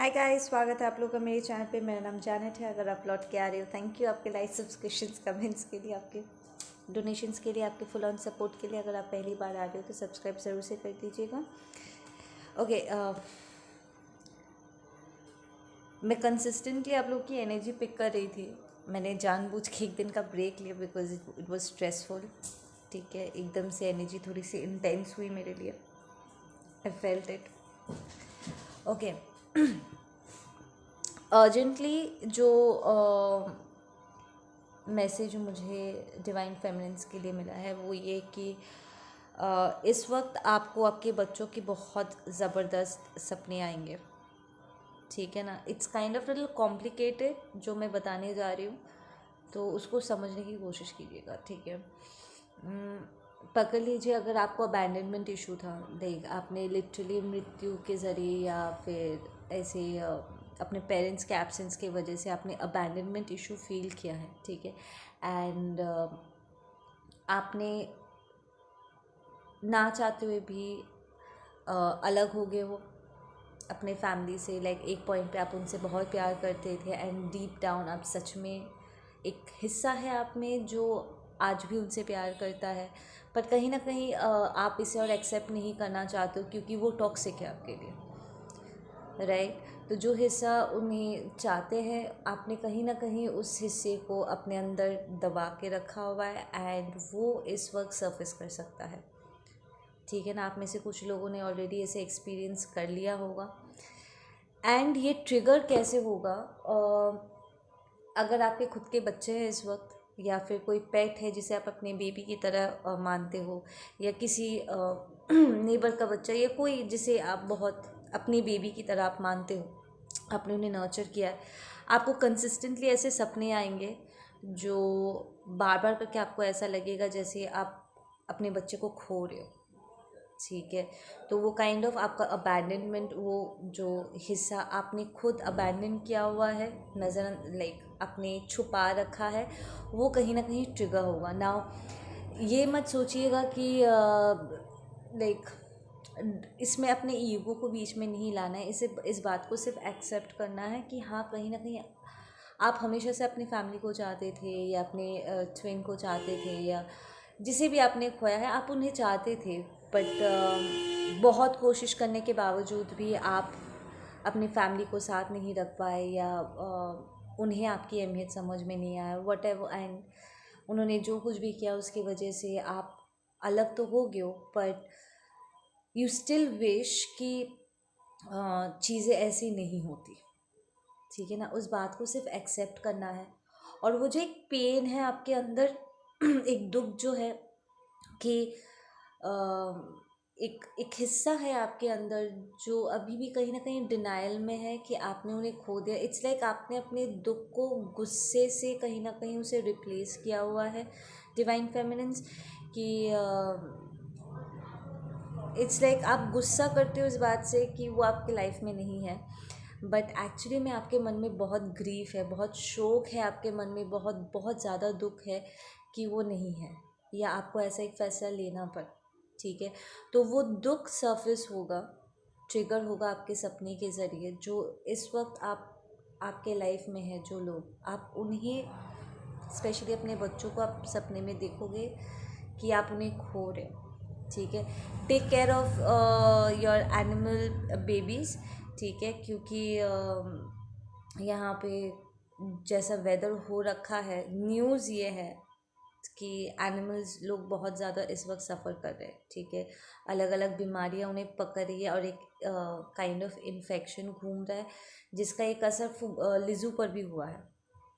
Hi guys, स्वागत है आप लोग का मेरे चैनल पे। मेरा नाम जानत है। अगर आप लौट के आ रहे हो, थैंक यू आपके लाइक, सब्सक्रिप्शंस, कमेंट्स के लिए, आपके डोनेशंस के लिए, आपके फुल ऑन सपोर्ट के लिए। अगर आप पहली बार आ रहे हो तो सब्सक्राइब ज़रूर से कर दीजिएगा। ओके, मैं कंसिस्टेंटली आप लोग की एनर्जी पिक कर रही थी। मैंने जानबूझ के एक दिन का ब्रेक लिया बिकॉज इट वॉज स्ट्रेसफुल। ठीक है, एकदम से एनर्जी थोड़ी सी इंटेंस हुई मेरे लिए। I felt it. Okay, urgently जो मैसेज मुझे डिवाइन फेमिनिन्स के लिए मिला है वो ये कि इस वक्त आपको आपके बच्चों की बहुत ज़बरदस्त सपने आएंगे। ठीक है ना, it's kind of little complicated जो मैं बताने जा रही हूँ, तो उसको समझने की कोशिश कीजिएगा। ठीक है, पकड़ लीजिए, अगर आपको अबैंडनमेंट इशू था, देख आपने लिटरली मृत्यु के ज़रिए या फिर ऐसे अपने पेरेंट्स के एब्सेंस की वजह से आपने अबैंडनमेंट इशू फील किया है। ठीक है, एंड आपने ना चाहते हुए भी अलग हो गए हो अपने फैमिली से। लाइक एक पॉइंट पे आप उनसे बहुत प्यार करते थे एंड डीप डाउन आप सच में एक हिस्सा है आप में जो आज भी उनसे प्यार करता है, पर कहीं ना कहीं आप इसे और एक्सेप्ट नहीं करना चाहते हो क्योंकि वो टॉक्सिक है आपके लिए, राइट। तो जो हिस्सा उन्हें चाहते हैं, आपने कहीं ना कहीं उस हिस्से को अपने अंदर दबा के रखा हुआ है एंड वो इस वक्त सरफेस कर सकता है। ठीक है ना, आप में से कुछ लोगों ने ऑलरेडी ऐसे एक्सपीरियंस कर लिया होगा। एंड ये ट्रिगर कैसे होगा? अगर आपके खुद के बच्चे हैं इस वक्त, या फिर कोई पेट है जिसे आप अपने बेबी की तरह मानते हो, या किसी नेबर का बच्चा, या कोई जिसे आप बहुत अपनी बेबी की तरह आप मानते हो, आपने उन्हें नर्चर किया है, आपको कंसिस्टेंटली ऐसे सपने आएंगे जो बार बार करके आपको ऐसा लगेगा जैसे आप अपने बच्चे को खो रहे हो। ठीक है, तो वो काइंड ऑफ आपका अबैंडनमेंट, वो जो हिस्सा आपने खुद अबैंडन किया हुआ है, नज़र लाइक आपने छुपा रखा है, वो कहीं ना कहीं ट्रिगर होगा। नाउ ये मत सोचिएगा कि लाइक इसमें अपने ईगो को बीच में नहीं लाना है। इस बात को सिर्फ एक्सेप्ट करना है कि हाँ, कहीं ना कहीं आप हमेशा से अपनी फैमिली को चाहते थे, या अपने ट्विन को चाहते थे, या जिसे भी आपने खोया है आप उन्हें चाहते थे, बट बहुत कोशिश करने के बावजूद भी आप अपनी फैमिली को साथ नहीं रख पाए, या उन्हें आपकी अहमियत समझ में नहीं आया, वट एवर। एंड उन्होंने जो कुछ भी किया उसकी वजह से आप अलग तो हो गए हो, बट यू स्टिल विश कि चीज़ें ऐसी नहीं होती। ठीक है ना, उस बात को सिर्फ एक्सेप्ट करना है। और वो जो एक पेन है आपके अंदर एक दुख जो है कि एक हिस्सा है आपके अंदर जो अभी भी कहीं ना कहीं डिनाइल में है कि आपने उन्हें खो दिया। इट्स लाइक आपने अपने दुख को गुस्से से कहीं ना कहीं उसे रिप्लेस किया हुआ है, डिवाइन फेमिनिन्स, कि इट्स लाइक आप गुस्सा करते हो इस बात से कि वो आपके लाइफ में नहीं है, बट एक्चुअली में आपके मन में बहुत ग्रीफ है, बहुत शोक है, आपके मन में बहुत बहुत ज़्यादा दुख है कि वो नहीं है, या आपको ऐसा एक फ़ैसला लेना पड़। ठीक है, तो वो दुख सरफेस होगा, ट्रिगर होगा आपके सपने के ज़रिए। जो इस वक्त आपके लाइफ में है, जो लोग, आप उन्हें, स्पेशली अपने बच्चों को आप सपने में देखोगे कि आप उन्हें खो रहे हो। ठीक है, take care of your animal babies. ठीक है, क्योंकि यहाँ पे जैसा वेदर हो रखा है, न्यूज़ ये है कि एनिमल्स लोग बहुत ज़्यादा इस वक्त सफ़र कर रहे हैं। ठीक है, अलग अलग बीमारियाँ उन्हें पकड़ रही है और एक काइंड ऑफ इन्फेक्शन घूम रहा है, जिसका एक असर लिज़ू पर भी हुआ है।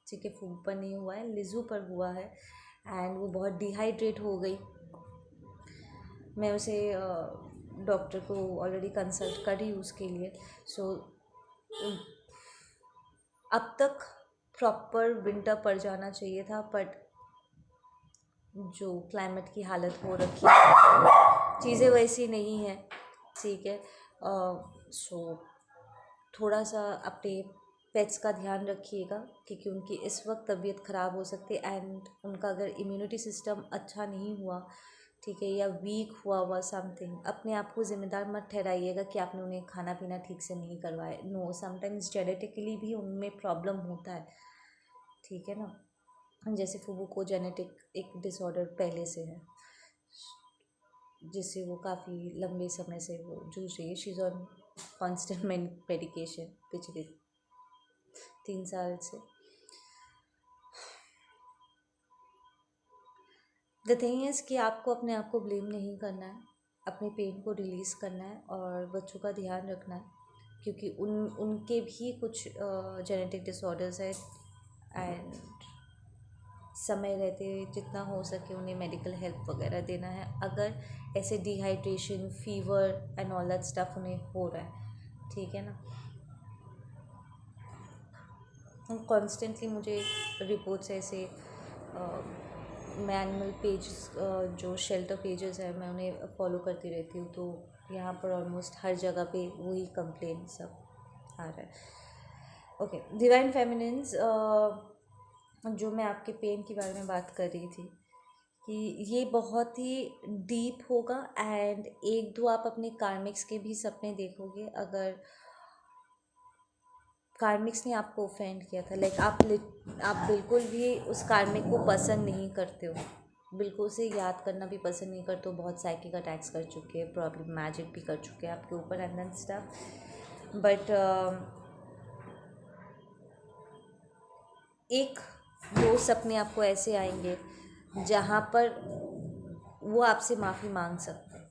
ठीक है, फूड पर नहीं हुआ है, लिज़ू पर हुआ है, एंड वो बहुत डिहाइड्रेट हो गई। मैं उसे डॉक्टर को ऑलरेडी कंसल्ट कर रही हूँ उसके लिए। सो अब तक प्रॉपर विंटर पड़ जाना चाहिए था, बट जो क्लाइमेट की हालत हो रखी है, चीज़ें वैसी नहीं हैं। ठीक है, सो थोड़ा सा अपने पेट्स का ध्यान रखिएगा, क्योंकि उनकी इस वक्त तबीयत ख़राब हो सकती है, एंड उनका अगर इम्यूनिटी सिस्टम अच्छा नहीं हुआ ठीक है, या वीक हुआ हुआ समथिंग, अपने आप को ज़िम्मेदार मत ठहराइएगा कि आपने उन्हें खाना पीना ठीक से नहीं करवाया। नो, समटाइम्स जेनेटिकली भी उनमें प्रॉब्लम होता है, ठीक है ना। जैसे फूबू को जेनेटिक एक डिसऑर्डर पहले से है, जिससे वो काफ़ी लंबे समय से वो जूझ रही है। She is on constant medication पिछले 3 साल से। द थिंग इज़ कि आपको अपने आप को ब्लेम नहीं करना है, अपने पेन को रिलीज़ करना है और बच्चों का ध्यान रखना है, क्योंकि उनके भी कुछ जेनेटिक डिसऑर्डर्स है। एंड समय रहते जितना हो सके उन्हें मेडिकल हेल्प वगैरह देना है, अगर ऐसे dehydration, fever and all that stuff उन्हें हो रहा है, ठीक है ना। कॉन्स्टेंटली मुझे रिपोर्ट्स ऐसे मैं एनिमल पेज जो शेल्टर पेजेस है मैं उन्हें फॉलो करती रहती हूँ, तो यहाँ पर ऑलमोस्ट हर जगह पे वही कंप्लेन सब आ रहा है। ओके, डिवाइन फेमिनिन्स, जो मैं आपके पेन के बारे में बात कर रही थी कि ये बहुत ही डीप होगा। एंड एक दो आप अपने कार्मिक्स के भी सपने देखोगे, अगर कार्मिक्स ने आपको ऑफेंड किया था, लाइक आप बिल्कुल भी उस कार्मिक को पसंद नहीं करते हो, बिल्कुल उसे याद करना भी पसंद नहीं करते हो, बहुत साइकिक अटैक्स कर चुके हैं, प्रॉब्लम मैजिक भी कर चुके हैं आपके ऊपर एंड देन स्टफ। बट एक दो सपने आपको ऐसे आएंगे जहाँ पर वो आपसे माफ़ी मांग सकते हैं,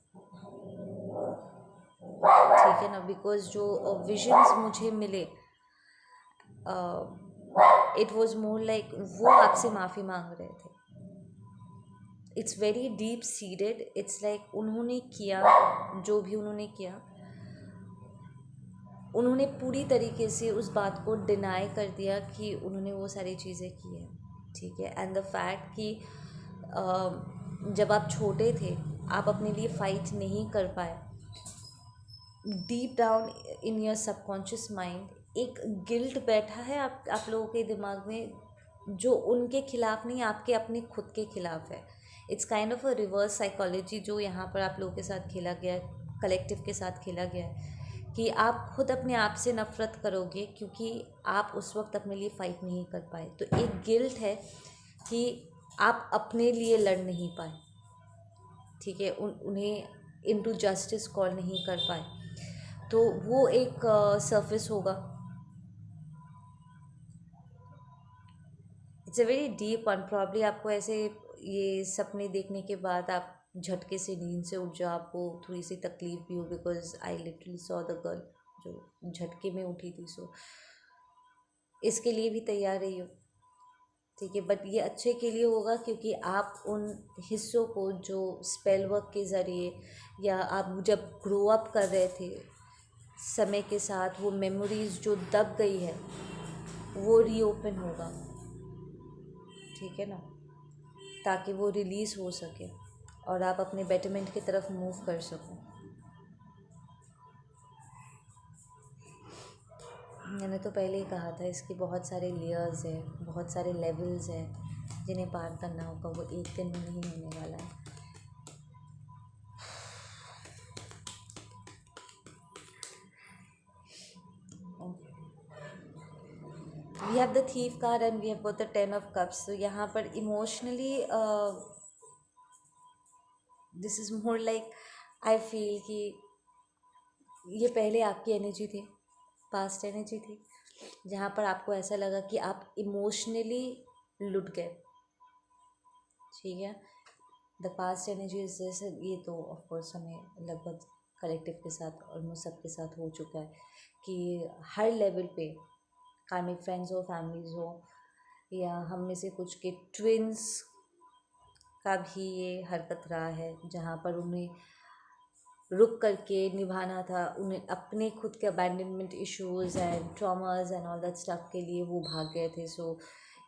ठीक है ना। बिकॉज जो विजन्स मुझे मिले, इट वॉज मोर लाइक वो आपसे माफ़ी मांग रहे थे। It's very deep seeded, it's like उन्होंने किया जो भी उन्होंने किया, उन्होंने पूरी तरीके से उस बात को डिनाई कर दिया कि उन्होंने वो सारी चीज़ें की हैं, ठीक है। एंड द फैक्ट कि जब आप छोटे थे आप अपने लिए फ़ाइट नहीं कर पाए, deep down in your subconscious mind एक गिल्ट बैठा है आप लोगों के दिमाग में, जो उनके खिलाफ नहीं, आपके अपने खुद के खिलाफ है। It's kind of a reverse psychology जो यहाँ पर आप लोगों के साथ खेला गया है, कलेक्टिव के साथ खेला गया है, कि आप खुद अपने आप से नफ़रत करोगे क्योंकि आप उस वक्त अपने लिए फ़ाइट नहीं कर पाए। तो एक गिल्ट है कि आप अपने लिए लड़ नहीं पाए, ठीक है, उन्हें इनटू जस्टिस कॉल नहीं कर पाए, तो वो एक सरफेस होगा। It's a very deep one, probably आपको ऐसे ये सपने देखने के बाद आप झटके से नींद से उठ जाओ, आपको थोड़ी सी तकलीफ भी हो, because I literally saw the girl जो झटके में उठी थी। सो इसके लिए भी तैयार रही हो, ठीक है। बट ये अच्छे के लिए होगा, क्योंकि आप उन हिस्सों को जो स्पेल वर्क के ज़रिए या आप जब ग्रो अप कर रहे थे समय के साथ, वो मेमोरीज जो दब गई है वो रीओपन होगा, ठीक है ना, ताकि वो रिलीज़ हो सके और आप अपने बेटरमेंट की तरफ मूव कर सको। मैंने तो पहले ही कहा था, इसके बहुत सारे लेयर्स हैं, बहुत सारे लेवल्स हैं जिन्हें पार करना होगा, वो एक दिन में नहीं होने वाला है। We have the thief card and we have got the 10 of cups. तो यहाँ पर emotionally this is more like I feel कि ये पहले आपकी एनर्जी थी, पास्ट एनर्जी थी, जहाँ पर आपको ऐसा लगा कि आप इमोशनली लुट गए, ठीक है। द पास्ट एनर्जी इज जैसे, ये तो ऑफकोर्स हमें लगभग कलेक्टिव के साथ ऑलमोस्ट सबके साथ हो चुका है कि हर लेवल पे कार्मिक फ्रेंड्स हो, फैमिलीज़ हो, या हम में से कुछ के ट्विंस का भी ये हरकत रहा है, जहाँ पर उन्हें रुक करके निभाना था, उन्हें अपने खुद के abandonment issues and traumas and all that stuff के लिए वो भाग गए थे। सो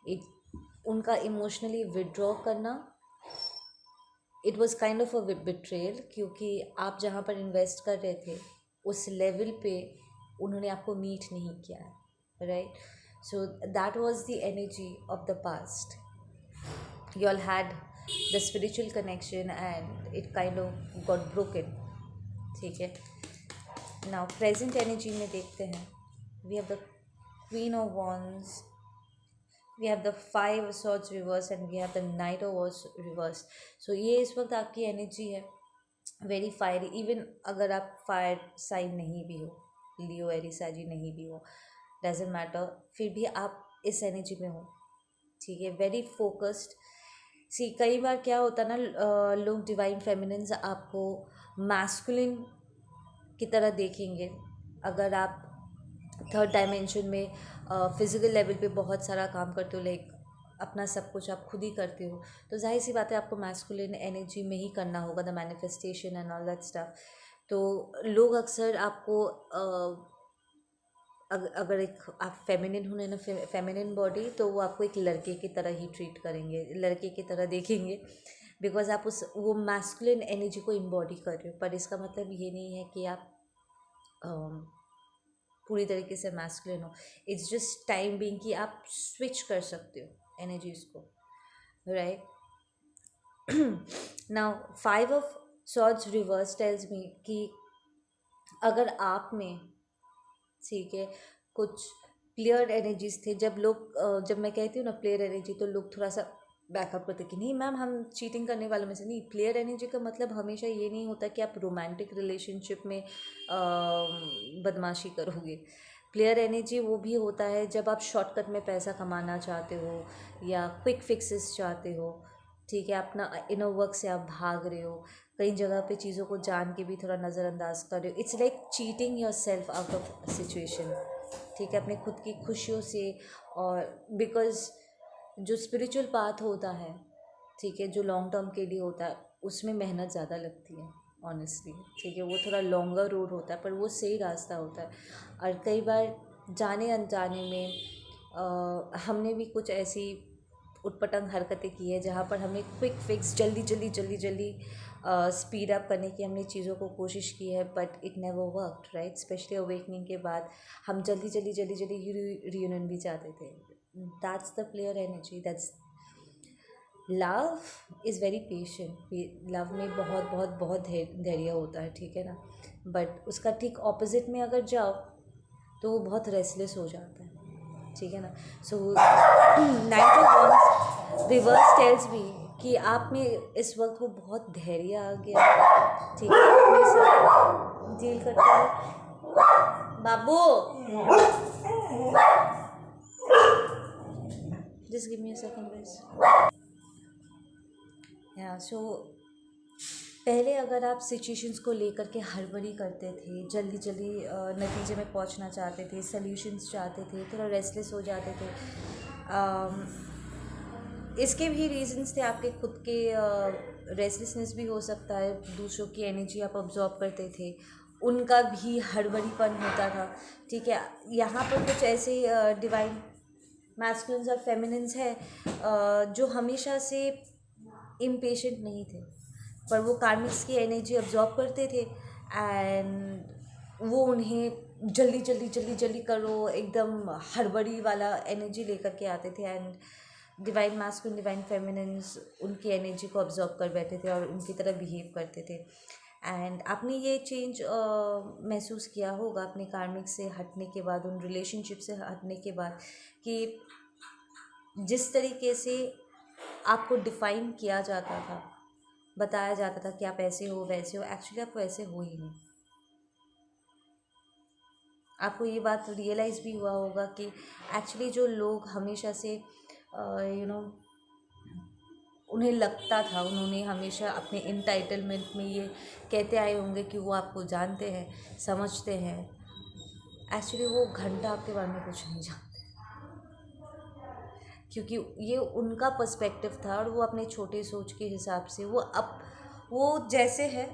इट उनका इमोशनली विड्रॉ करना, it was kind of a betrayal, क्योंकि आप जहाँ पर इन्वेस्ट कर रहे थे उस लेवल पे उन्होंने आपको मीट नहीं किया है, right. So that was the energy of the past. You all had the spiritual connection and it kind of got broken. ठीक है. नाउ प्रेजेंट एनर्जी में देखते हैं. We have the queen of wands, we have the five swords reverse and we have the knight of wands reverse. So ये इस वक्त आपकी energy है, वेरी फायरी. इवन अगर आप फायर साइन नहीं भी हो, लियो एरिस जी नहीं भी हो, डजेंट मैटर, फिर भी आप इस एनर्जी में हो. ठीक है. Very focused. सी कई बार क्या होता है ना, लोग डिवाइन फेमिनिन्स आपको मैस्कुलिन की तरह देखेंगे. अगर आप थर्ड डायमेंशन में फिजिकल लेवल पे बहुत सारा काम करते हो, लाइक अपना सब कुछ आप खुद ही करते हो, तो जाहिर सी बात है आपको मैस्कुलिन एनर्जी में ही करना होगा, the manifestation and all that stuff. तो लोग अक्सर आपको अगर एक आप फेमिनिन होने ना, फेमिनिन बॉडी, तो वो आपको एक लड़के की तरह ही ट्रीट करेंगे, लड़के की तरह देखेंगे, बिकॉज आप उस वो मैस्कुलिन एनर्जी को इम्बॉडी कर रहे हो. पर इसका मतलब ये नहीं है कि आप पूरी तरीके से मैस्कुलिन हो. इट्स जस्ट टाइम बीइंग कि आप स्विच कर सकते हो एनर्जीज को, right. Now five of swords reverse tells me कि अगर आप में, ठीक है, कुछ प्लेयर एनर्जीज थे, जब मैं कहती हूँ ना प्लेयर एनर्जी, तो लोग थोड़ा सा बैकअप करते कि नहीं मैम हम चीटिंग करने वालों में से नहीं. प्लेयर एनर्जी का मतलब हमेशा ये नहीं होता कि आप रोमांटिक रिलेशनशिप में बदमाशी करोगे. प्लेयर एनर्जी वो भी होता है जब आप शॉर्टकट में पैसा कमाना चाहते हो या क्विक फिक्सेस चाहते हो. ठीक है. अपना इनर वर्क से आप भाग रहे हो, कई जगह पे चीज़ों को जान के भी थोड़ा नज़रअंदाज कर रहे हो. It's like cheating your self out of situation. ठीक है. अपने खुद की खुशियों से. और बिकॉज जो स्पिरिचुअल पाथ होता है, ठीक है, जो लॉन्ग टर्म के लिए होता है, उसमें मेहनत ज़्यादा लगती है ऑनेस्टली. ठीक है. वो थोड़ा लॉन्गर रोड होता है, पर वो सही रास्ता होता है. और कई बार जाने अनजाने में हमने भी कुछ ऐसी उटपटंग हरकतें की है जहाँ पर हमें क्विक फिक्स जल्दी स्पीड अप करने की हमने चीज़ों को कोशिश की है, but it never worked, right. Specially awakening के बाद हम जल्दी रियूनियन भी चाहते थे. That's the player energy. That's love is very patient. Love में बहुत बहुत बहुत धैर्य होता है. ठीक है ना. बट उसका ठीक ऑपोजिट में अगर जाओ तो वो बहुत रेस्टलेस हो जाता है. ठीक है ना. So knight of wands reverse tells me कि आप में इस वक्त वो बहुत धैर्य आ गया. ठीक है. अपने साथ डील करते हो. बाबू just give me a second guys. या सो पहले अगर आप सिचुएशंस को लेकर के हड़बड़ी करते थे, जल्दी नतीजे में पहुंचना चाहते थे, सॉल्यूशंस चाहते थे, थोड़ा रेस्टलेस हो जाते थे. इसके भी रीजंस थे. आपके खुद के रेस्टलेसनेस भी हो सकता है. दूसरों की एनर्जी आप ऑब्जॉर्व करते थे, उनका भी हड़बड़ीपन होता था. ठीक है. यहाँ पर कुछ ऐसे डिवाइन मैस्कुलिन्स और फेमिनिन्स है जो हमेशा से इम्पेशेंट नहीं थे, पर वो कार्मिक्स की एनर्जी अब्जॉर्ब करते थे एंड वो उन्हें जल्दी करो, एकदम हड़बड़ी वाला एनर्जी लेकर के आते थे. And divine masculine divine feminines उनकी एनर्जी को अब्जॉर्ब कर बैठे थे और उनकी तरह बिहेव करते थे. एंड आपने ये चेंज महसूस किया होगा अपने कार्मिक से हटने के बाद, उन रिलेशनशिप से हटने के बाद, कि जिस तरीके से आपको डिफ़ाइन किया जाता था, बताया जाता था कि आप ऐसे हो वैसे हो, एक्चुअली आप वैसे हो ही नहीं. आपको ये बात रियलाइज़ भी हुआ होगा कि एक्चुअली जो लोग हमेशा से उन्हें लगता था, उन्होंने हमेशा अपने इंटाइटलमेंट में ये कहते आए होंगे कि वो आपको जानते हैं, समझते हैं. एक्चुअली वो घंटा आपके बारे में कुछ नहीं जानते, क्योंकि ये उनका पर्सपेक्टिव था और वो अपने छोटे सोच के हिसाब से वो जैसे है,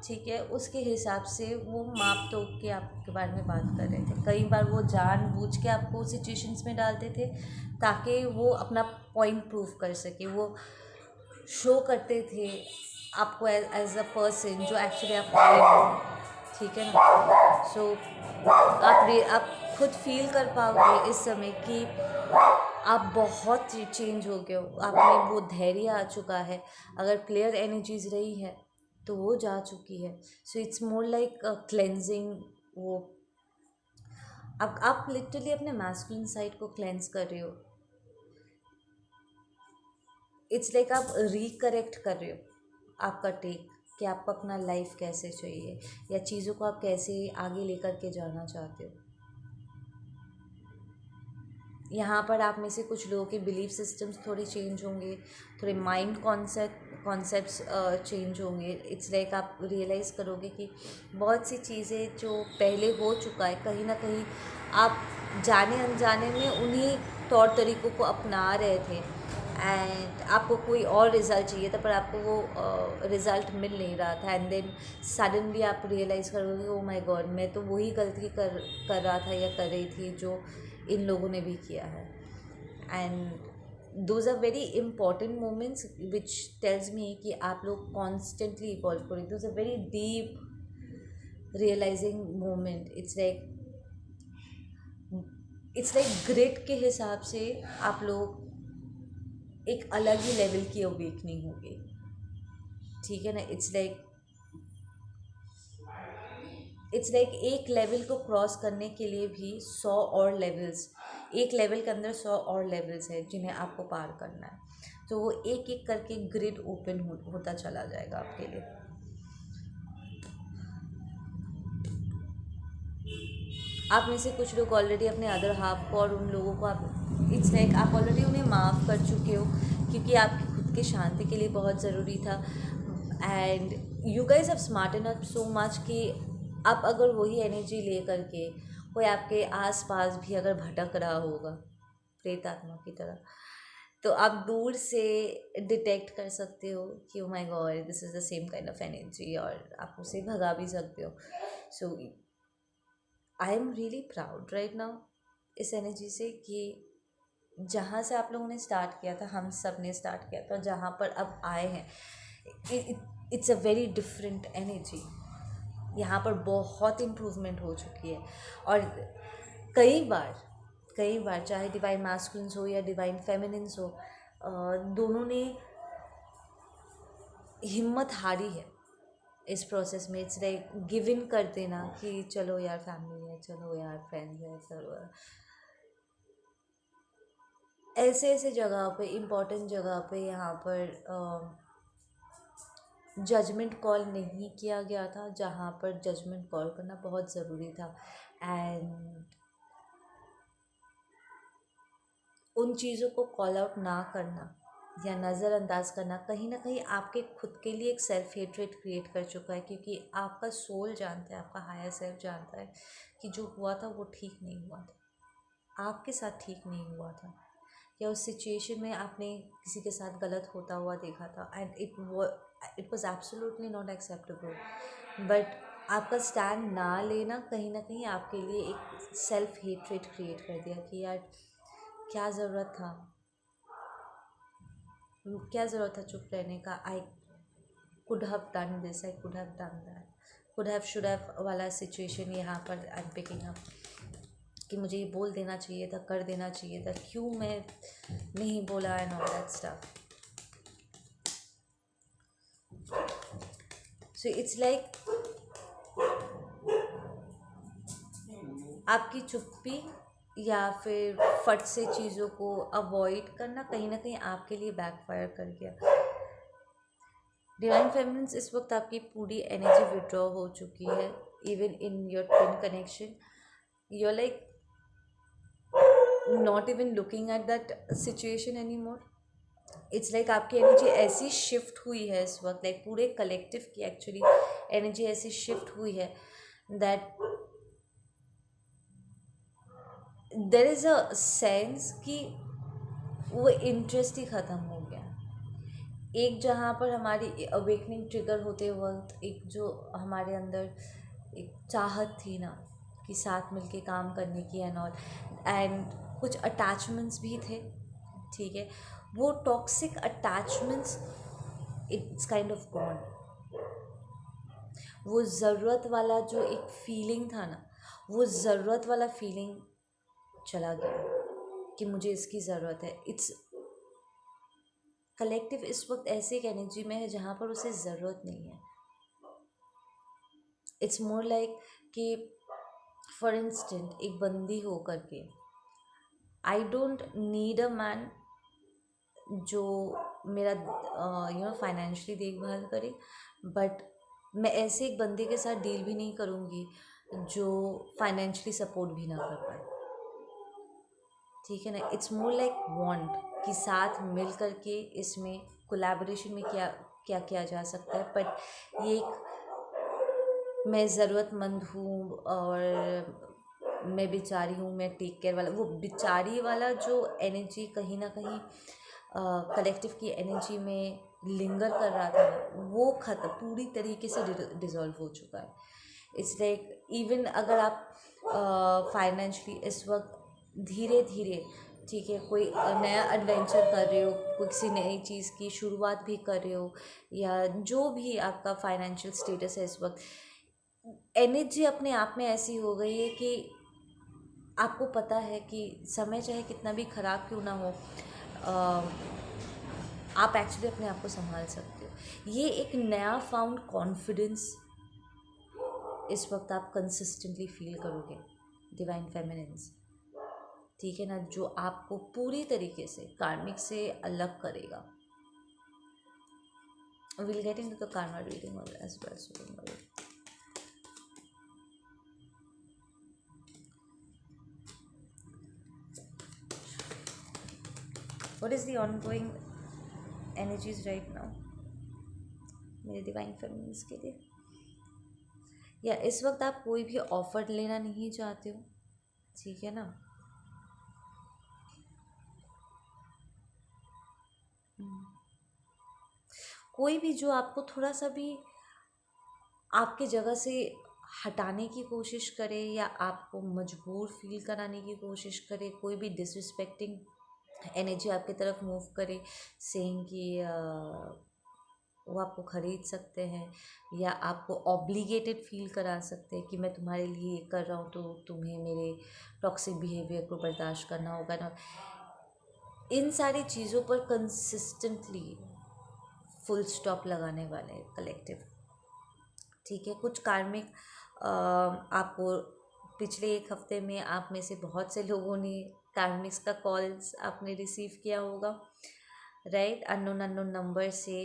ठीक है, उसके हिसाब से वो माप तोप के आपके बारे में बात कर रहे थे. कई बार वो जानबूझ के आपको सिचुएशंस में डालते थे ताकि वो अपना पॉइंट प्रूव कर सके. वो शो करते थे आपको एज अ पर्सन जो एक्चुअली आप नहीं. ठीक है ना. सो आप खुद फील कर पाओगे इस समय कि आप बहुत चेंज हो गए हो, आप में वो धैर्य आ चुका है। अगर क्लियर एनर्जीज रही है तो वो जा चुकी है। So it's more like cleansing. वो आप लिटरली अपने मैस्कुलिन साइड को क्लेंस कर रहे हो। इट्स लाइक आप रिकरेक्ट कर रहे हो आपका टेक, कि आपको अपना लाइफ कैसे चाहिए या चीज़ों को आप कैसे आगे लेकर के जाना चाहते हो। यहाँ पर आप में से कुछ लोगों के बिलीफ सिस्टम्स थोड़े चेंज होंगे, थोड़े माइंड कॉन्सेप्ट्स चेंज होंगे। इट्स लाइक आप रियलाइज़ करोगे कि बहुत सी चीज़ें जो पहले हो चुका है, कहीं ना कहीं आप जाने अनजाने में उन्हीं तौर तरीक़ों को अपना रहे थे, एंड आपको कोई और रिज़ल्ट चाहिए था पर आपको वो रिज़ल्ट मिल नहीं रहा था। एंड देन सडनली आप रियलाइज़ करोगे, ओ माय गॉड, मैं तो वही गलती कर रहा था या कर रही थी जो इन लोगों ने भी किया है। And those are very important moments which tells me कि आप लोग कॉन्स्टेंटली इवॉल्व करें। Those are very deep realising moment. It's like grid के हिसाब से आप लोग एक अलग ही लेवल की अवेकनिंग होगी, ठीक है ना। इट्स लाइक एक लेवल को क्रॉस करने के लिए भी 100 और लेवल्स, एक लेवल के अंदर 100 और लेवल्स हैं जिन्हें आपको पार करना है। तो वो एक एक करके ग्रिड ओपन होता चला जाएगा आपके लिए। आप में से कुछ लोग ऑलरेडी अपने अदर हाफ को और उन लोगों को आप इट्स लाइक आप ऑलरेडी उन्हें माफ़ कर चुके हो, क्योंकि आपकी खुद की शांति के लिए बहुत ज़रूरी था। And you guys have smarten up so much कि आप अगर वही एनर्जी ले करके कोई आपके आसपास भी अगर भटक रहा होगा प्रेत आत्मा की तरह, तो आप दूर से डिटेक्ट कर सकते हो कि oh my god this is the same kind of energy, और आप उसे भगा भी सकते हो। So I am really proud right now इस एनर्जी से कि जहाँ से आप लोगों ने स्टार्ट किया था, हम सब ने स्टार्ट किया था, जहाँ पर अब आए हैं, it's a very different energy. यहाँ पर बहुत इम्प्रूवमेंट हो चुकी है। और कई बार चाहे डिवाइन मैस्कुलिन्स हो या डिवाइन फेमिनिन्स हो, दोनों ने हिम्मत हारी है इस प्रोसेस में। इट्स लाइक गिव इन कर देना कि चलो यार फैमिली है, चलो यार फ्रेंड्स है, चलो यार। ऐसे ऐसे जगह पे, इम्पोर्टेंट जगह पे यहाँ पर जजमेंट कॉल नहीं किया गया था, जहाँ पर जजमेंट कॉल करना बहुत ज़रूरी था। एंड उन चीज़ों को कॉल आउट ना करना या नज़रअंदाज करना कहीं ना कहीं आपके खुद के लिए एक सेल्फ हेट्रेट क्रिएट कर चुका है, क्योंकि आपका सोल जानता है, आपका हायर सेल्फ जानता है कि जो हुआ था वो ठीक नहीं हुआ था, आपके साथ ठीक नहीं हुआ था, या उस सिचुएशन में आपने किसी के साथ गलत होता हुआ देखा था, and it was absolutely not acceptable. But आपका स्टैंड ना कहीं आपके लिए एक सेल्फ हेट्रेट क्रिएट कर दिया कि यार क्या ज़रूरत था, चुप रहने का। I could have done this, I could have done that, could have should have वाला सिचुएशन यहाँ पर आई एम पिकिंग अप, कि मुझे ये बोल देना चाहिए था, कर देना चाहिए था, क्यों मैं नहीं बोला, and all that stuff. So it's like आपकी चुप्पी या फिर फट से चीज़ों को अवॉइड करना कहीं ना कहीं आपके लिए बैकफायर कर गया। डिवाइन फेमिनिन्स इस वक्त आपकी पूरी एनर्जी विड्रॉ हो चुकी है। Even in your twin connection you are like not even looking at that situation any more. It's like आपकी एनर्जी ऐसी शिफ्ट हुई है इस वक्त, लाइक पूरे कलेक्टिव की एक्चुअली एनर्जी ऐसी शिफ्ट हुई है that there is a sense कि वो इंटरेस्ट ही ख़त्म हो गया। एक जहाँ पर हमारी अवेकनिंग ट्रिगर होते वक्त एक जो हमारे अंदर एक चाहत थी ना कि साथ मिलके काम करने की एंड ऑल, एंड कुछ अटैचमेंट्स भी थे, ठीक है, वो toxic attachments it's kind of gone. वो ज़रूरत वाला जो एक फीलिंग था ना, वो ज़रूरत वाला फीलिंग चला गया। कि मुझे इसकी ज़रूरत है। इट्स कलेक्टिव इस वक्त ऐसे एक एनर्जी में है जहाँ पर उसे ज़रूरत नहीं है। इट्स मोर लाइक कि फॉर इंस्टेंट एक बंदी हो करके, I don't need a man जो मेरा फाइनेंशियली देखभाल करे, बट मैं ऐसे एक बंदे के साथ डील भी नहीं करूँगी जो फाइनेंशियली सपोर्ट भी ना कर पाए। ठीक है ना। इट्स मोर लाइक वांट कि साथ मिल करके इसमें कोलैबोरेशन में क्या क्या किया जा सकता है। बट ये एक मैं ज़रूरतमंद हूँ और मैं बेचारी हूँ, मैं टेक केयर वाला, वो बेचारी वाला जो एनर्जी कहीं ना कहीं कलेक्टिव की एनर्जी में लिंगर कर रहा था ना, वो खत्म पूरी तरीके से डिज़ोल्व हो चुका है। इट्स लाइक इवन अगर आप फाइनेंशली इस वक्त धीरे धीरे, ठीक है, कोई नया एडवेंचर कर रहे हो, कोई किसी नई चीज़ की शुरुआत भी कर रहे हो, या जो भी आपका फाइनेंशियल स्टेटस है इस वक्त, एनर्जी अपने आप में ऐसी हो गई है कि आपको पता है कि समय चाहे कितना भी ख़राब क्यों ना हो, आप एक्चुअली अपने आप को संभाल सकते हो। ये एक नया फाउंड कॉन्फिडेंस इस वक्त आप कंसिस्टेंटली फील करोगे डिवाइन फेमिनिन्स। ठीक है ना, जो आपको पूरी तरीके से कार्मिक से अलग करेगा। Will get into the karma reading as well, so don't worry. What is the ongoing energies right now मेरे डिवाइन फेमिनिन्स के लिए? या इस वक्त आप कोई भी ऑफर लेना नहीं चाहते हो, ठीक है ना। कोई भी जो आपको थोड़ा सा भी आपके जगह से हटाने की कोशिश करे या आपको मजबूर फील कराने की कोशिश करे, कोई भी डिसरिस्पेक्टिंग एनर्जी आपकी तरफ मूव करे, सेइंग कि वो आपको ख़रीद सकते हैं या आपको ऑब्लिगेटेड फील करा सकते हैं कि मैं तुम्हारे लिए ये कर रहा हूँ तो तुम्हें मेरे टॉक्सिक बिहेवियर को बर्दाश्त करना होगा ना। इन सारी चीज़ों पर कंसिस्टेंटली फुल स्टॉप लगाने वाले कलेक्टिव। ठीक है, कुछ कार्मिक आपको पिछले एक हफ्ते में आप में से बहुत से लोगों ने कार्मिक्स का कॉल्स आपने रिसीव किया होगा, राइट। अननोन नंबर से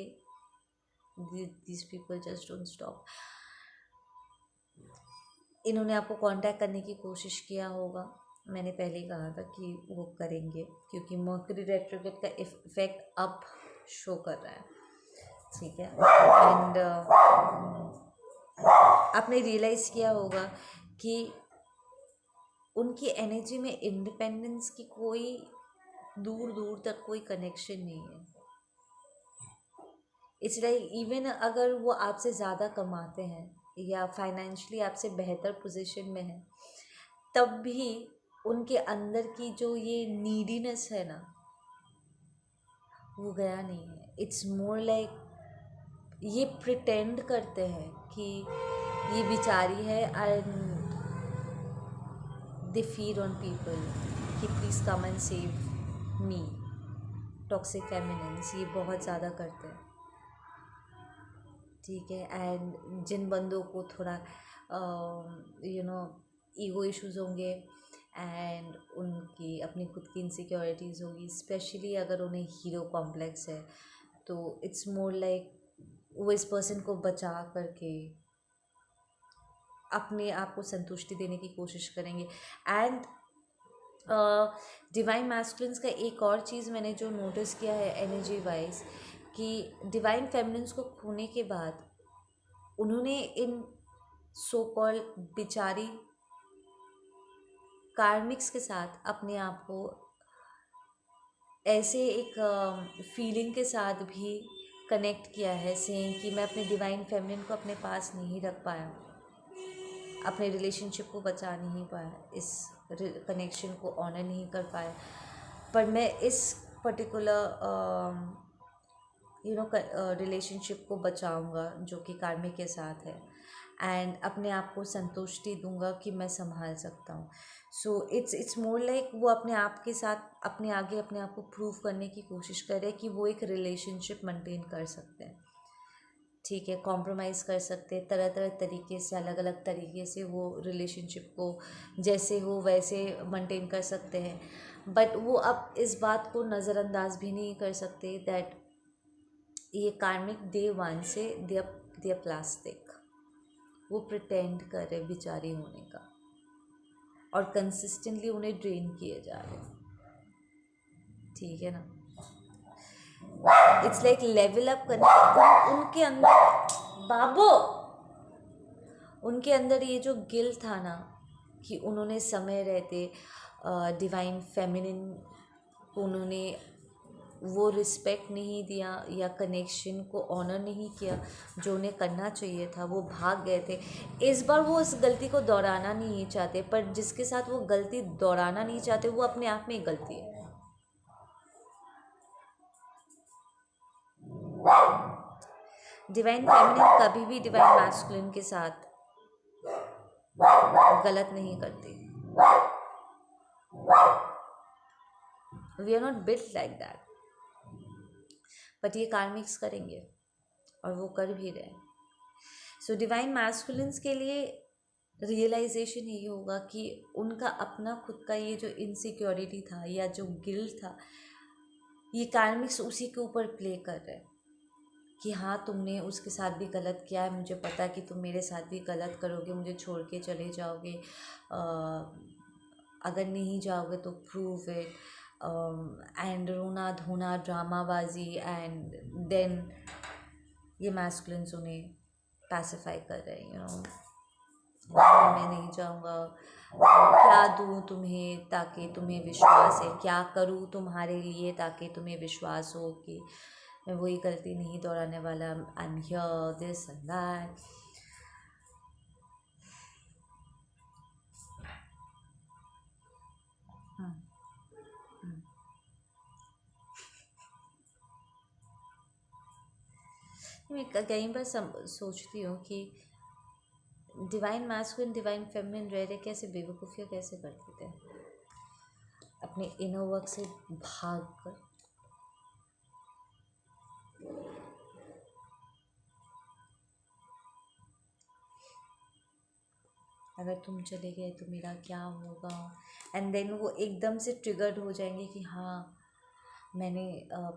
these people just don't stop. इन्होंने आपको कांटेक्ट करने की कोशिश किया होगा। मैंने पहले ही कहा था कि वो करेंगे क्योंकि मर्करी रेट्रोग्रेड का इफेक्ट अब शो कर रहा है, ठीक है। एंड आपने रियलाइज़ किया होगा कि उनकी एनर्जी में इंडिपेंडेंस की कोई दूर दूर तक कोई कनेक्शन नहीं है। इट्स लाइक इवन अगर वो आपसे ज़्यादा कमाते हैं या फाइनेंशियली आपसे बेहतर पोजीशन में है, तब भी उनके अंदर की जो ये नीडीनेस है ना, वो गया नहीं है। इट्स मोर लाइक ये प्रिटेंड करते हैं कि ये बेचारी है and they feed on people कि please come and save me. Toxic feminines ये बहुत ज़्यादा करते हैं, ठीक है। एंड जिन बंदों को थोड़ा ईगो इश्यूज़ होंगे एंड उनकी अपनी खुद की इनसिक्योरिटीज़ होगी, स्पेशली अगर उन्हें हीरो कॉम्प्लेक्स है, तो इट्स मोर लाइक वो इस पर्सन को बचा करके अपने आप को संतुष्टि देने की कोशिश करेंगे। एंड डिवाइन मैस्कुलिन्स का एक और चीज़ मैंने जो नोटिस किया है एनर्जी वाइज, कि डिवाइन फेमिनिन्स को खोने के बाद उन्होंने इन सो कॉल बेचारी कार्मिक्स के साथ अपने आप को ऐसे एक फीलिंग के साथ भी कनेक्ट किया है, सेइंग कि मैं अपने डिवाइन फेमिनिन को अपने पास नहीं रख पाया, अपने रिलेशनशिप को बचा नहीं पाया, इस कनेक्शन को ऑनर नहीं कर पाया, पर मैं इस पर्टिकुलर रिलेशनशिप को बचाऊंगा जो कि कार्मिक के साथ है। एंड अपने आप को संतुष्टि दूंगा कि मैं संभाल सकता हूँ. सो इट्स मोर लाइक वो अपने आप के साथ अपने आगे अपने आप को प्रूव करने की कोशिश कर रहे हैं कि वो एक रिलेशनशिप मेंटेन कर सकते हैं. ठीक है, कॉम्प्रोमाइज़ कर सकते हैं, तरह तरह तरीके से, अलग अलग तरीके से वो रिलेशनशिप को जैसे हो वैसे मेंटेन कर सकते हैं. बट वो अब इस बात को नज़रअंदाज भी नहीं कर सकते दैट ये कार्मिक डे वन से दे प्लास्टिक. वो प्रिटेंड कर रहे बेचारी होने का और कंसिस्टेंटली उन्हें ड्रेन किए जा रहे हैं. ठीक है ना. इट्स लाइक लेवल अप करने उनके अंदर बाबू, उनके अंदर ये जो गिल्ट था ना कि उन्होंने समय रहते डिवाइन फेमिनिन को उन्होंने वो रिस्पेक्ट नहीं दिया या कनेक्शन को ऑनर नहीं किया जो उन्हें करना चाहिए था, वो भाग गए थे. इस बार वो उस गलती को दोहराना नहीं चाहते, पर जिसके साथ वो गलती दोहराना नहीं चाहते वो अपने आप में एक गलती है. डिवाइन फेमिनिन कभी भी डिवाइन मैस्कुलिन के साथ गलत नहीं करती. We are not built like that. But ये कार्मिक्स करेंगे और वो कर भी रहे हैं. सो डिवाइन मैस्कुलिन्स के लिए रियलाइजेशन यही होगा कि उनका अपना खुद का ये जो इनसिक्योरिटी था या जो गिल्ट था, ये कार्मिक्स उसी के ऊपर प्ले कर रहे हैं कि हाँ तुमने उसके साथ भी गलत किया है, मुझे पता है कि तुम मेरे साथ भी गलत करोगे, मुझे छोड़ के चले जाओगे, अगर नहीं जाओगे तो प्रूव इट. एंड रोना धोना ड्रामाबाजी एंड देन ये मैस्कुलिन्स उन्हें पैसिफाई कर रहे हैं. मैं नहीं जाऊँगा, क्या दूँ तुम्हें ताकि तुम्हें विश्वास है, क्या करूँ तुम्हारे लिए ताकि तुम्हें विश्वास हो कि मैं वही गलती नहीं दोहराने वाला. I am here this and that. मैं कई बार सोचती हूँ कि डिवाइन मैस्कुलिन डिवाइन फेमिनिन रह रहे कैसे बेवकूफ़ियाँ कैसे करते थे अपने इनर वर्क से भाग कर. अगर तुम चले गए तो मेरा क्या होगा. एंड देन वो एकदम से ट्रिगर्ड हो जाएंगे कि हाँ मैंने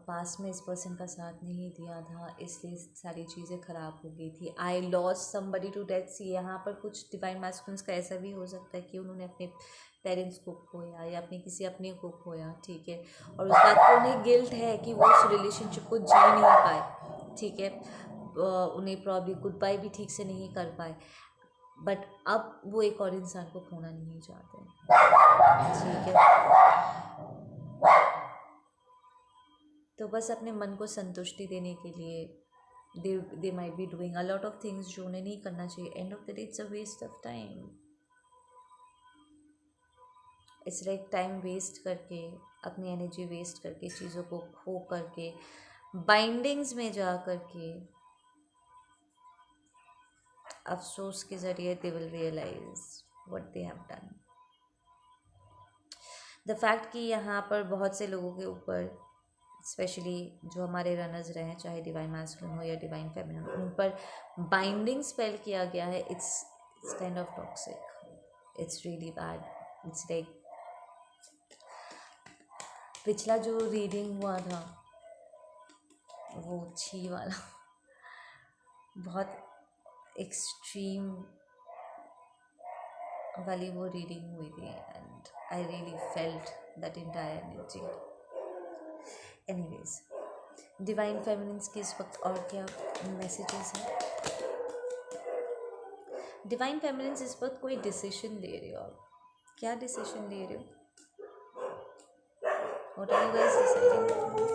पास में इस पर्सन का साथ नहीं दिया था इसलिए सारी चीज़ें ख़राब हो गई थी. I lost somebody to death. See यहाँ पर कुछ डिवाइन मैस्कुलिन्स का ऐसा भी हो सकता है कि उन्होंने अपने पेरेंट्स को खोया या अपने किसी अपने को खोया. ठीक है, और उस बात को उन्हें गिल्ट है कि वो उस रिलेशनशिप को जी नहीं पाए. ठीक है, उन्हें प्रॉब्ली गुड बाय भी ठीक से नहीं कर पाए. बट अब वो एक और इंसान को खोना नहीं चाहते. ठीक है, तो बस अपने मन को संतुष्टि देने के लिए they might be doing a lot of things जो उन्हें नहीं करना चाहिए. End of the day it's a waste of time. It's like time waste करके, अपनी एनर्जी वेस्ट करके, चीज़ों को खो करके, बाइंडिंग्स में जा करके अफसोस के ज़रिए they will realise what they have done. The fact कि यहाँ पर बहुत से लोगों के ऊपर स्पेशली जो हमारे रनर्स रहे हैं, चाहे डिवाइन मैस्कुलिन हो या डिवाइन फेमिनिन, उन पर बाइंडिंग स्पेल किया गया है. It's kind of toxic. It's really bad. It's like पिछला जो रीडिंग हुआ था वो छी वाला बहुत एक्सट्रीम वाली वो रीडिंग हुई थी and I really felt that entire energy. Anyways, divine feminines के इस वक्त और क्या मैसेजेस हैं. डिवाइन फेमिनिन्स इस वक्त कोई डिसीजन ले रहे हो. आप क्या डिसीजन ले रहे हो? What are you guys deciding?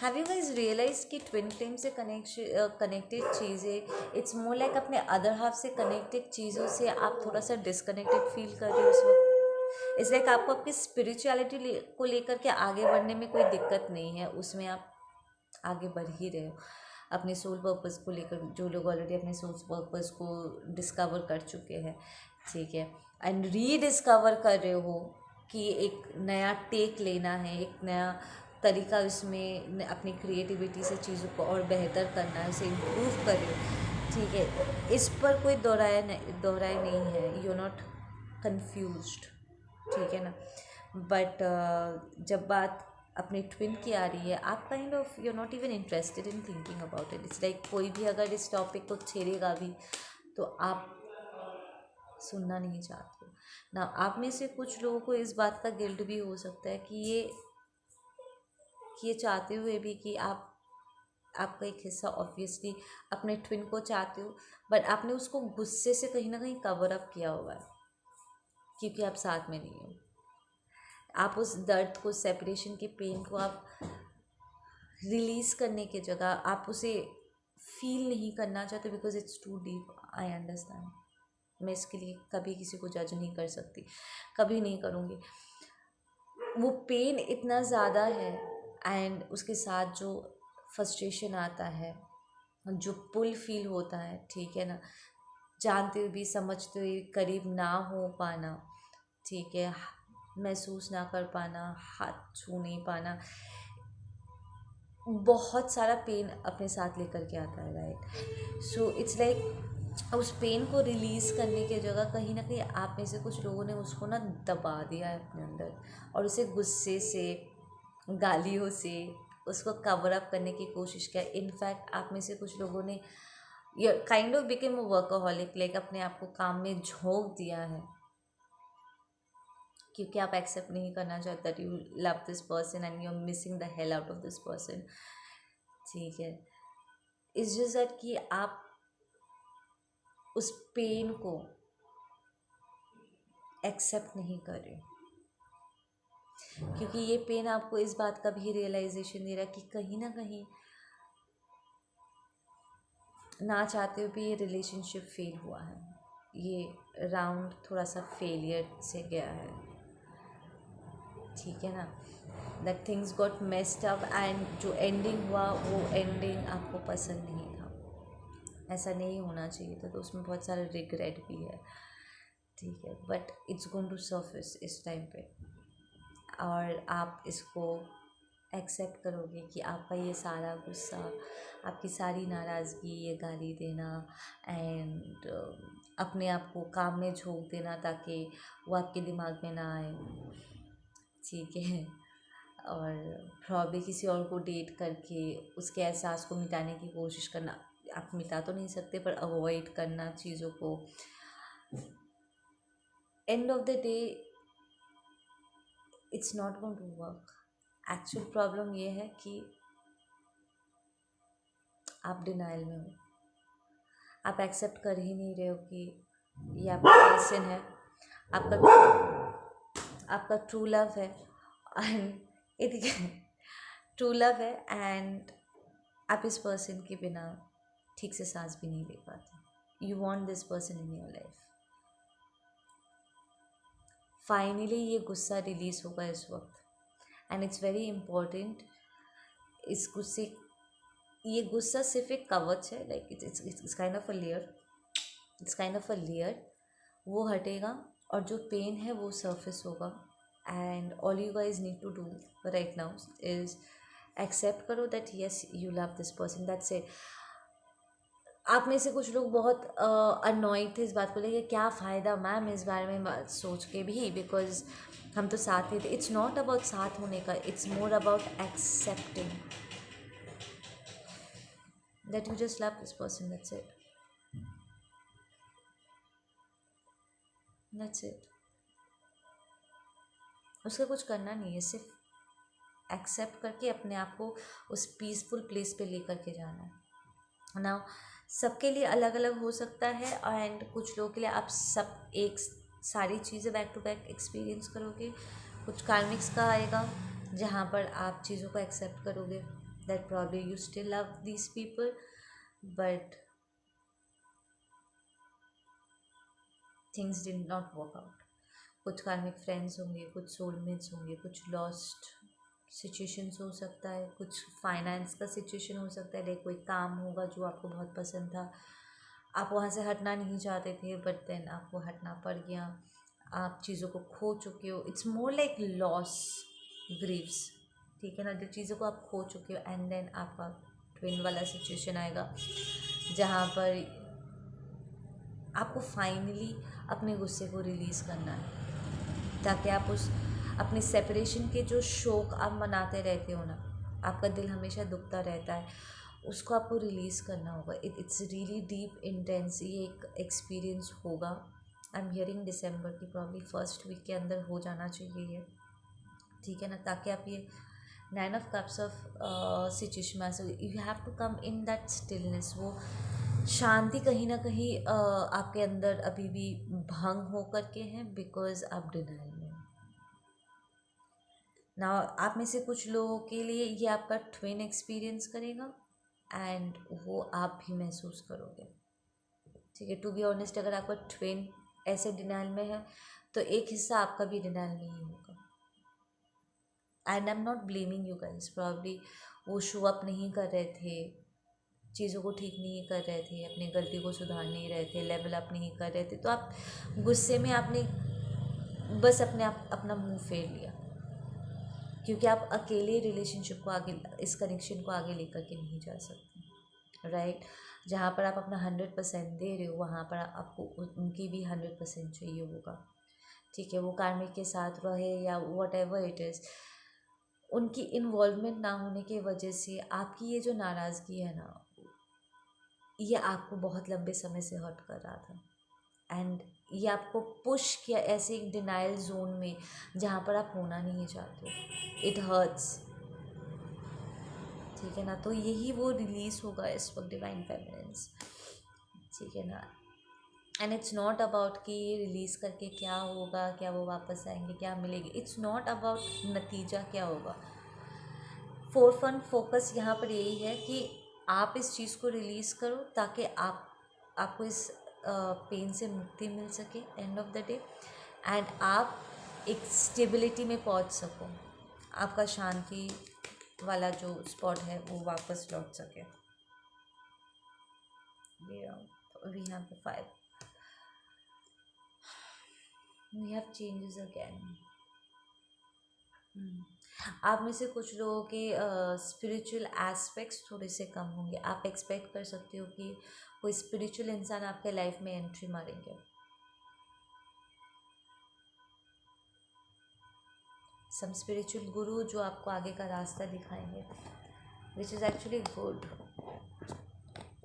Have you guys realise कि ट्विन फ्लेम से कनेक्टेड चीज़ें इट्स मोर लाइक अपने अदर हाफ से कनेक्टेड चीज़ों से आप थोड़ा सा डिसकनेक्टेड फील कर रहे हो इस वक्त. इट्स लाइक आपको आपकी स्पिरिचुअलिटी को लेकर के आगे बढ़ने में कोई दिक्कत नहीं है. उसमें आप आगे बढ़ ही रहे हो अपने सोल पर्पस को लेकर। जो लोग ऑलरेडी अपने सोल पर्पस को डिस्कवर कर चुके हैं, ठीक है, एंड रीडिस्कवर कर रहे हो कि एक नया टेक लेना है, एक नया तरीका इसमें अपनी क्रिएटिविटी से चीज़ों को और बेहतर करना है, उसे इम्प्रूव कर रहे हो, ठीक है, इस पर कोई दोहराए नहीं है, यू नॉट कंफ्यूज्ड, ठीक है ना। बट जब बात अपने ट्विन की आ रही है, आप kind of you not even interested in thinking about it. It's like कोई भी अगर इस टॉपिक को छेड़ेगा भी तो आप सुनना नहीं चाहते हो ना। आप में से कुछ लोगों को इस बात का गिल्ट भी हो सकता है कि ये चाहते हुए भी कि आपका एक हिस्सा ऑब्वियसली अपने ट्विन को चाहते हो, बट आपने उसको गुस्से से कहीं ना कहीं कवर अप किया हुआ है क्योंकि आप साथ में नहीं हो। आप उस दर्द को, सेपरेशन के पेन को आप रिलीज़ करने की जगह आप उसे फील नहीं करना चाहते because it's too deep. I understand. मैं इसके लिए कभी किसी को जज नहीं कर सकती, कभी नहीं करूँगी। वो पेन इतना ज़्यादा है एंड उसके साथ जो फ्रस्ट्रेशन आता है, जो पुल फील होता है, ठीक है ना, जानते हुए भी, समझते हुए करीब ना हो पाना, ठीक है, महसूस ना कर पाना, हाथ छू नहीं पाना, बहुत सारा पेन अपने साथ लेकर के आता है, राइट। सो इट्स लाइक उस पेन को रिलीज़ करने की जगह कहीं ना कहीं आप में से कुछ लोगों ने उसको ना दबा दिया है अपने अंदर और उसे गुस्से से, गालियों से उसको कवर अप करने की कोशिश किया। इनफैक्ट आप में से कुछ लोगों ने ये kind of became a workaholic, like अपने आप को काम में झोंक दिया है क्योंकि आप एक्सेप्ट नहीं करना चाहते that you love this person and you are missing the hell out of this person, ठीक है। इट्स जस्ट दैट कि आप उस पेन को एक्सेप्ट नहीं कर रहे क्योंकि ये पेन आपको इस बात का भी रियलाइजेशन दे रहा है कि कहीं ना कहीं ना चाहते हुए भी ये रिलेशनशिप फेल हुआ है, ये राउंड थोड़ा सा फेलियर से गया है, ठीक है ना। That things got messed up and जो एंडिंग हुआ वो एंडिंग आपको पसंद नहीं था, ऐसा नहीं होना चाहिए था, तो उसमें बहुत सारा रिग्रेट भी है, ठीक है। But it's going to surface इस टाइम पे और आप इसको एक्सेप्ट करोगे कि आपका ये सारा गुस्सा, आपकी सारी नाराज़गी, ये गाली देना एंड अपने आप को काम में झोंक देना ताकि वो आपके दिमाग में ना आए, ठीक है, और प्रॉब्लम किसी और को डेट करके उसके एहसास को मिटाने की कोशिश करना। आप मिटा तो नहीं सकते पर अवॉइड करना चीज़ों को। End of the day it's not going to work. Actual problem ये है कि आप डिनाइल में हो, आप एक्सेप्ट कर ही नहीं रहे हो कि ये आपका पर्सन है, आपका ट्रू लव है एंड इट ट्रू लव है एंड आप इस पर्सन के बिना ठीक से सांस भी नहीं ले पाते। You want this person in your life. Finally ये गुस्सा रिलीज होगा इस वक्त एंड इट्स वेरी इम्पॉर्टेंट। इस गुस्से, ये गुस्सा सिर्फ एक कवच है, like it's kind of a layer, it's kind of a layer. वो हटेगा और जो पेन है वो सरफेस होगा and all you guys need to do right now is accept करो that yes you love this person, that's it. आप में से कुछ लोग बहुत अनॉयड थे इस बात को लेके, क्या फ़ायदा मैम इस बारे में सोच के भी, बिकॉज हम तो साथ ही थे। इट्स नॉट अबाउट साथ होने का, it's more about accepting that you just love this person, that's it। उसका कुछ करना नहीं है, सिर्फ एक्सेप्ट करके अपने आप को उस पीसफुल प्लेस पे लेकर के जाना है ना। सबके लिए अलग अलग हो सकता है एंड कुछ लोगों के लिए आप सब एक सारी चीज़ें बैक टू बैक एक्सपीरियंस करोगे। कुछ कार्मिक्स का आएगा जहाँ पर आप चीज़ों को एक्सेप्ट करोगे that probably you still love these people but things did not work out. कुछ कार्मिक फ्रेंड्स होंगे, कुछ सोलमेट्स होंगे, कुछ लॉस्ट सिचुएशंस हो सकता है, कुछ फाइनेंस का सिचुएशन हो सकता है, लाइक कोई काम होगा जो आपको बहुत पसंद था, आप वहाँ से हटना नहीं चाहते थे बट देन आपको हटना पड़ गया, आप चीज़ों को खो चुके हो। It's more like loss, Greaves, ठीक है ना, जो चीज़ों को आप खो चुके हो एंड देन आपका ट्विन वाला सिचुएशन आएगा जहाँ पर आपको फाइनली अपने गुस्से को रिलीज़ करना है, ताकि आप उस अपने सेपरेशन के जो शोक आप मनाते रहते हो ना, आपका दिल हमेशा दुखता रहता है, उसको आपको रिलीज़ करना होगा। इट्स रियली डीप इंटेंस ये एक एक्सपीरियंस होगा। आई एम हियरिंग दिसंबर की प्रॉब्ली फर्स्ट वीक के अंदर हो जाना चाहिए ये, ठीक है ना, ताकि आप ये 9 ऑफ कप्स ऑफ सिचुएशन में आ सके। You have to come in that stillness, वो शांति कहीं ना कहीं आपके अंदर अभी भी भंग हो करके हैं, बिकॉज आप डिनाइल में ना। आप में से कुछ लोगों के लिए ये आपका ट्विन एक्सपीरियंस करेगा एंड वो आप भी महसूस करोगे, ठीक है। टू बी ऑनेस्ट, अगर आपका ट्विन ऐसे डिनाइल में है तो एक हिस्सा आपका भी डिनाइल में ही होगा। And I am not blaming you guys, probably वो शो अप नहीं कर रहे थे, चीज़ों को ठीक नहीं कर रहे थे, अपनी गलती को सुधार नहीं रहे थे, लेवल अप नहीं कर रहे थे, तो आप गुस्से में आपने बस अपना मुंह फेर लिया, क्योंकि आप अकेले रिलेशनशिप को आगे, इस कनेक्शन को आगे लेकर के नहीं जा सकते, राइट। जहाँ पर आप अपना 100% दे रहे हो वहाँ पर आपको उनकी भी 100% चाहिए होगा, ठीक है। वो कार्मिक के साथ रहे या वट एवर इट इज़, उनकी इन्वॉल्वमेंट ना होने की वजह से आपकी ये जो नाराज़गी है ना, ये आपको बहुत लंबे समय से हर्ट कर रहा था एंड ये आपको पुश किया ऐसे एक डिनाइल जोन में जहाँ पर आप होना नहीं चाहते हो। इट हर्ट्स, ठीक है ना। तो यही वो रिलीज़ होगा इस वक्त डिवाइन फेमिनिन्स, ठीक है ना। एंड इट्स नॉट अबाउट कि ये रिलीज़ करके क्या होगा, क्या वो वापस आएंगे, क्या मिलेगी। इट्स नॉट अबाउट नतीजा क्या होगा। फोरफ्रंट फोकस यहाँ पर यही है कि आप इस चीज़ को रिलीज़ करो ताकि आपको इस पेन से मुक्ति मिल सके and of the day, and आप एक स्टेबिलिटी में पहुँच सको, आपका शांति वाला जो स्पॉट है वो वापस लौट सके। We have the 5, we have changes again. आप में से कुछ लोगों के स्पिरिचुअल एस्पेक्ट्स थोड़े से कम होंगे। आप एक्सपेक्ट कर सकते हो कि कोई स्पिरिचुअल इंसान आपके लाइफ में एंट्री मारेंगे। सम स्पिरिचुअल गुरु जो आपको आगे का रास्ता दिखाएंगे, विच इज़ एक्चुअली गुड,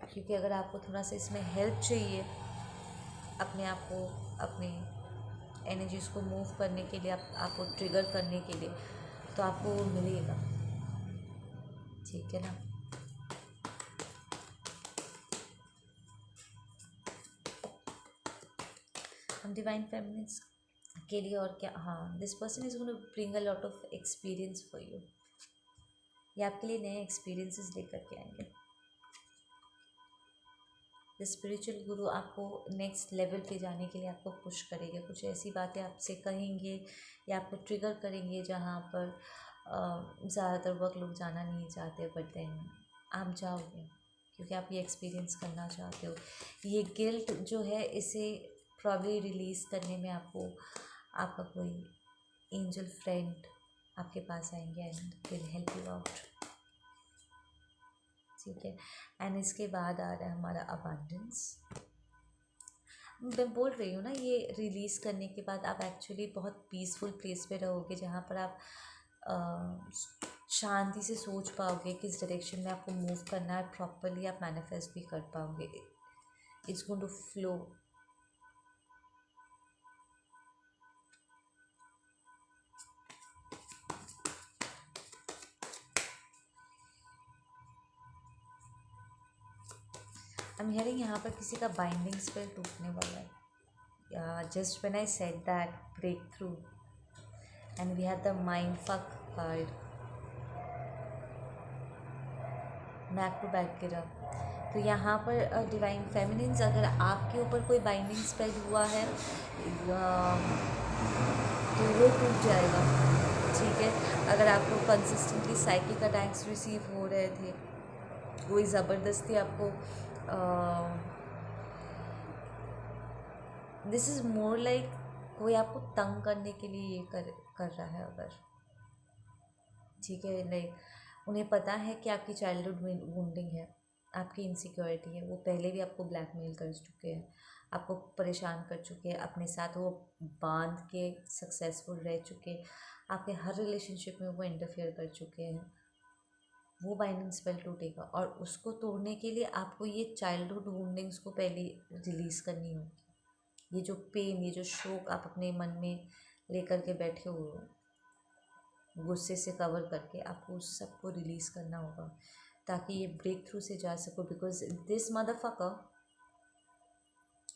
क्योंकि अगर आपको थोड़ा सा इसमें हेल्प चाहिए अपने आप को, अपने एनर्जीज को मूव करने के लिए, आपको ट्रिगर करने के लिए, तो आपको वो मिलेगा, ठीक है ना। हम डिवाइन फेमिनिन्स के लिए और क्या, हाँ, this person is going to bring a lot of experience for you. ये आपके लिए नए एक्सपीरियंसेस लेकर के आएंगे। द स्पिरिचुअल गुरु आपको नेक्स्ट लेवल पे जाने के लिए आपको पुश करेंगे, कुछ ऐसी बातें आपसे कहेंगे या आपको ट्रिगर करेंगे जहाँ पर ज़्यादातर वक्त लोग जाना नहीं चाहते, बट देन आप जाओगे क्योंकि आप ये एक्सपीरियंस करना चाहते हो। ये गिल्ट जो है इसे प्रॉब्ली रिलीज़ करने में आपको आपका कोई एंजल फ्रेंड आपके पास आएंगे and will help you out, ठीक है। एंड इसके बाद आ रहा है हमारा अबंडेंस। मैं बोल रही हूँ ना, ये रिलीज़ करने के बाद आप एक्चुअली बहुत पीसफुल प्लेस पे रहोगे जहाँ पर आप शांति से सोच पाओगे किस डायरेक्शन में आपको मूव करना है, प्रॉपरली आप मैनिफेस्ट भी कर पाओगे। It's going to flow. I am hearing यहाँ पर किसी का बाइंडिंग स्पेल टूटने वाला है। Just when I said that break through and we have the mind fuck card, back to back गिरा। तो यहाँ पर डिवाइन फेमिनिन्स, अगर आपके ऊपर कोई बाइंडिंग स्पेल हुआ है तो वो टूट जाएगा। ठीक है। अगर आपको कंसिस्टेंटली साइकिक अटैक्स रिसीव हो रहे थे, कोई ज़बरदस्ती आपको दिस इज़ मोर लाइक कोई आपको तंग करने के लिए ये कर रहा है अगर, ठीक है। लाइक उन्हें पता है कि आपकी चाइल्डहुड वुंडिंग है, आपकी इनसिक्योरिटी है, वो पहले भी आपको ब्लैकमेल कर चुके हैं, आपको परेशान कर चुके हैं, अपने साथ वो बांध के सक्सेसफुल रह चुके हैं, आपके हर रिलेशनशिप में वो इंटरफेयर कर चुके हैं। वो बाइंडिंग स्पेल टूटेगा और उसको तोड़ने के लिए आपको ये चाइल्डहुड वुंडिंग्स को पहले रिलीज़ करनी होगी। ये जो पेन, ये जो शोक आप अपने मन में लेकर के बैठे हुए हो, गुस्से से कवर करके, आपको उस सब को रिलीज़ करना होगा ताकि ये ब्रेक थ्रू से जा सको। बिकॉज दिस मदर फकर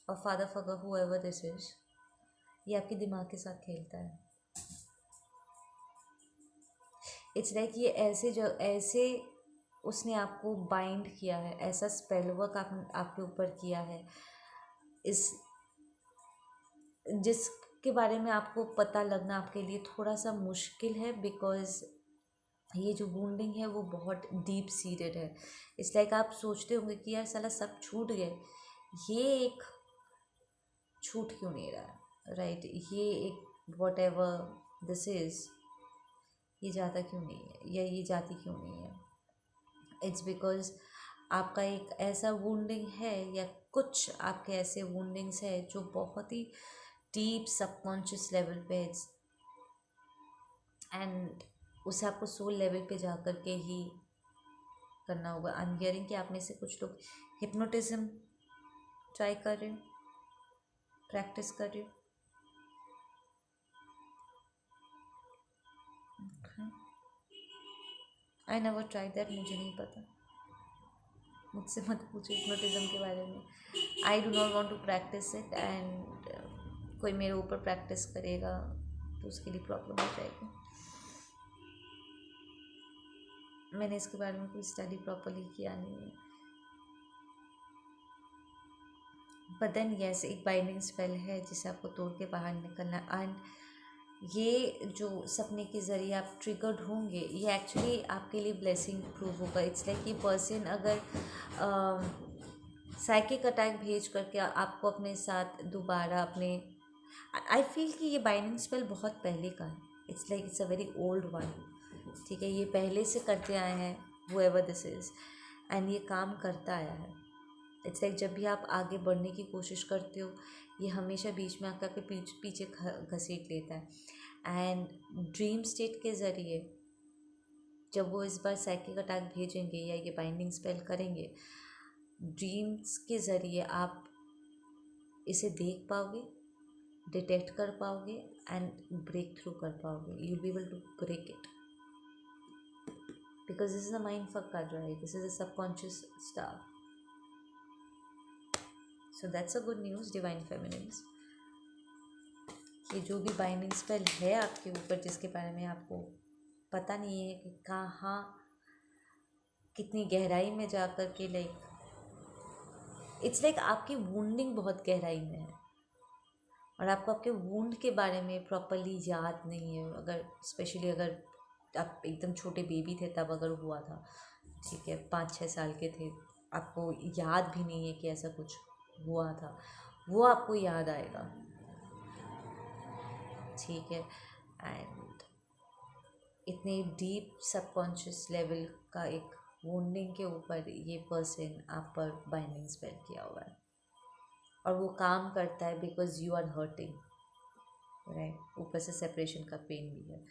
और फादर फकर हुएवर दिस इज, ये आपके दिमाग के साथ खेलता है। इट्स लाइक ये ऐसे उसने आपको बाइंड किया है, ऐसा स्पेल वर्क आपके ऊपर किया है, इस जिसके बारे में आपको पता लगना आपके लिए थोड़ा सा मुश्किल है। बिकॉज ये जो वुंडिंग है वो बहुत डीप सीटेड है। इट्स लाइक आप सोचते होंगे कि यार साला सब छूट गए, ये एक छूट क्यों नहीं रहा है, राइट। ये एक वॉट एवर दिस इज़, ये जाता क्यों नहीं है या ये जाती क्यों नहीं है। इट्स बिकॉज आपका एक ऐसा वुंडिंग है या कुछ आपके ऐसे वुंडिंग्स है जो बहुत ही डीप सबकॉन्शियस लेवल पे है, एंड उसे आपको सोल लेवल पे जा कर के ही करना होगा। आई एम हियरिंग कि आप में से कुछ लोग हिप्नोटिज्म ट्राई कर रहे हो, प्रैक्टिस कर रहे हो। आई नेवर ट्राई दैट, मुझे नहीं पता, मुझसे मत पूछो हिप्नोटिज्म के बारे में। I do not want to practise it, and कोई मेरे ऊपर प्रैक्टिस करेगा तो उसके लिए प्रॉब्लम हो जाएगी। मैंने इसके बारे में कोई स्टडी प्रॉपरली किया नहीं है। बट देन यस, एक बाइंडिंग स्पेल है जिसे आपको तोड़ के बाहर निकलना। एंड ये जो सपने के ज़रिए आप ट्रिगर्ड होंगे, ये एक्चुअली आपके लिए ब्लेसिंग प्रूव होगा। इट्स लाइक ये पर्सन अगर साइकिक अटैक भेज करके आपको अपने साथ दोबारा अपने, आई फील कि ये बाइंडिंग स्पेल बहुत पहले का है। It's like it's a very old one, ठीक है। ये पहले से करते आए हैं हुएवर दिस इज़, एंड ये काम करता आया है। इट्स लाइक जब भी आप आगे बढ़ने की कोशिश करते हो, ये हमेशा बीच में आकर के पीछे घसीट लेता है। एंड ड्रीम स्टेट के ज़रिए जब वो इस बार साइकिक अटैक भेजेंगे या ये बाइंडिंग स्पेल करेंगे, ड्रीम्स के ज़रिए आप इसे देख पाओगे, डिटेक्ट कर पाओगे एंड ब्रेक थ्रू कर पाओगे। You be able to break it because this is a mind fuck कर रहा है, this is a subconscious stuff. So that's a good news divine feminines. ये जो भी बाइंडिंग स्पेल है आपके ऊपर, जिसके बारे में आपको पता नहीं है कि कहाँ कितनी गहराई में जा कर के, लाइक इट्स लाइक आपकी वुंडिंग बहुत गहराई में है और आपको आपके वुंड के बारे में प्रॉपरली याद नहीं है। अगर स्पेशली अगर आप एकदम छोटे बेबी थे तब अगर हुआ था, ठीक है, 5-6 साल के थे, आपको याद भी नहीं है कि ऐसा कुछ हुआ था, वो आपको याद आएगा, ठीक है। एंड इतने डीप सबकॉन्शियस लेवल का एक वुंडिंग के ऊपर ये पर्सन आप पर बाइंडिंग स्पेल किया हुआ है और वो काम करता है because you are hurting, right. ऊपर से सेपरेशन का पेन भी है।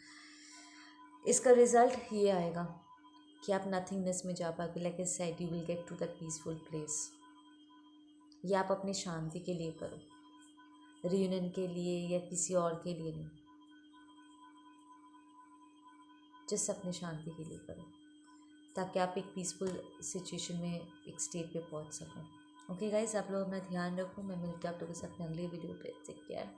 इसका रिजल्ट ये आएगा कि आप नथिंगनेस में जा पाओगे, like I said you will get to the peaceful place. ये आप अपनी शांति के लिए करो, रियूनियन के लिए या किसी और के लिए नहीं, जस्ट अपनी शांति के लिए करो ताकि आप एक पीसफुल सिचुएशन में, एक स्टेट पे पहुंच सको। ओके गाइस, आप लोग अपना ध्यान रखो। मैं मिलती हूँ आप लोगों के साथ अपने अगले वीडियो पे। Take care.